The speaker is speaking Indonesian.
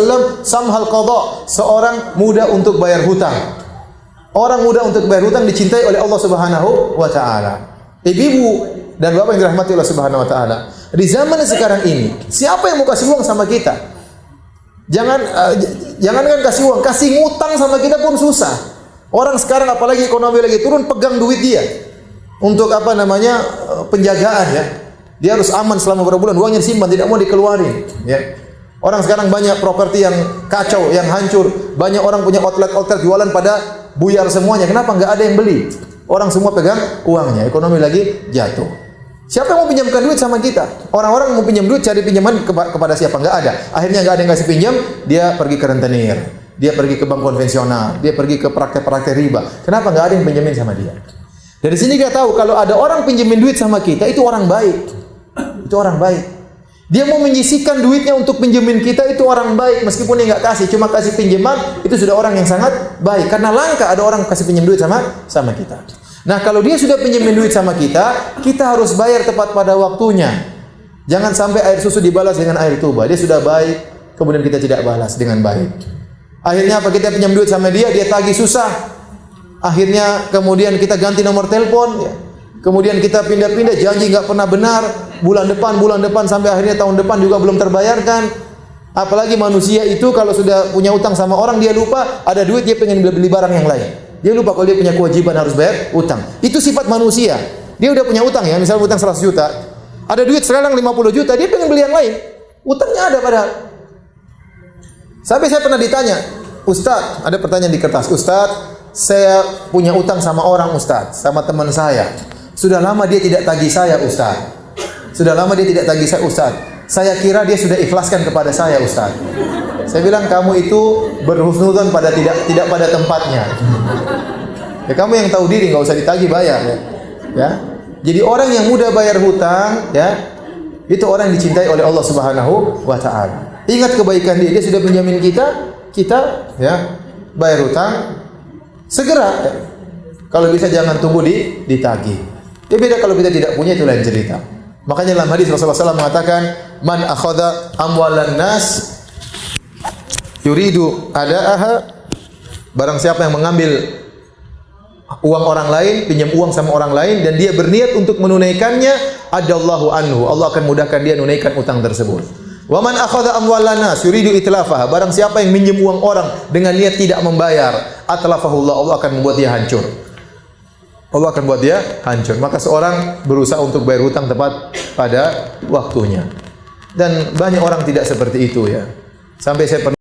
wasallam, samhal qadha, seorang mudah untuk bayar hutang. Orang mudah untuk bayar hutang dicintai oleh Allah Subhanahu wa taala. Ibu dan bapak yang dirahmati Allah Subhanahu wa taala. Di zaman sekarang ini, siapa yang mau kasih uang sama kita? Jangankan kasih uang, kasih ngutang sama kita pun susah. Orang sekarang apalagi ekonomi lagi turun, pegang duit dia untuk penjagaan ya. Dia harus aman selama beberapa bulan, uangnya disimpan, tidak mau dikeluarin ya. Orang sekarang banyak properti yang kacau, yang hancur. Banyak orang punya outlet jualan pada buyar semuanya. Kenapa enggak ada yang beli? Orang semua pegang uangnya, ekonomi lagi jatuh. Siapa yang mau pinjamkan duit sama kita? Orang-orang mau pinjam duit, cari pinjaman kepada siapa? Enggak ada. Akhirnya enggak ada yang kasih pinjam, dia pergi ke rentenir, dia pergi ke bank konvensional, dia pergi ke praktek-praktek riba. Kenapa enggak ada yang pinjamin sama dia? Dari sini kita tahu kalau ada orang pinjemin duit sama kita, itu orang baik. Itu orang baik. Dia mau menyisihkan duitnya untuk pinjemin kita, itu orang baik. Meskipun dia enggak kasih, cuma kasih pinjaman, itu sudah orang yang sangat baik. Karena langka ada orang kasih pinjam duit sama kita. Nah, kalau dia sudah pinjemin duit sama kita, kita harus bayar tepat pada waktunya. Jangan sampai air susu dibalas dengan air tuba. Dia sudah baik, kemudian kita tidak balas dengan baik. Akhirnya apa? Kita pinjam duit sama dia, dia tagih susah. Akhirnya kemudian kita ganti nomor telepon, ya. Kemudian kita pindah-pindah, janji nggak pernah benar. Bulan depan sampai akhirnya tahun depan juga belum terbayarkan. Apalagi manusia itu kalau sudah punya utang sama orang, dia lupa ada duit, dia pengen beli barang yang lain. Dia lupa kalau dia punya kewajiban harus bayar utang. Itu sifat manusia. Dia udah punya utang ya, misalnya utang 100 juta. Ada duit sekarang 50 juta, dia pengen beli yang lain. Utangnya ada padahal. Sampai saya pernah ditanya, Ustaz, ada pertanyaan di kertas. Ustaz, saya punya utang sama orang Ustaz, sama teman saya. Sudah lama dia tidak tagih saya Ustaz. Sudah lama dia tidak tagih saya Ustaz. Saya kira dia sudah ikhlaskan kepada saya Ustaz. Saya bilang kamu itu berhusnudzon pada tidak pada tempatnya. Ya kamu yang tahu diri, nggak usah ditagih bayar ya. Ya. Jadi orang yang mudah bayar hutang ya, itu orang yang dicintai oleh Allah Subhanahu wa taala. Ingat kebaikan dia sudah pinjamin kita ya bayar hutang segera. Ya. Kalau bisa jangan tunggu ditagih. Ya beda kalau kita tidak punya, itu lain cerita. Makanya dalam hadis Rasulullah SAW mengatakan, man akhadha amwalan nas yuridu ada'aha, barang siapa yang mengambil uang orang lain, pinjam uang sama orang lain dan dia berniat untuk menunaikannya, adallahu anhu, Allah akan mudahkan dia menunaikan utang tersebut. Wa man akhadha amwalan nas yuridu itlafaha, barang siapa yang minjem uang orang dengan niat tidak membayar, atlafahullah, Allah akan membuat dia hancur. Allah akan buat dia hancur. Maka seorang berusaha untuk bayar hutang tepat pada waktunya. Dan banyak orang tidak seperti itu ya. Sampai saya pernah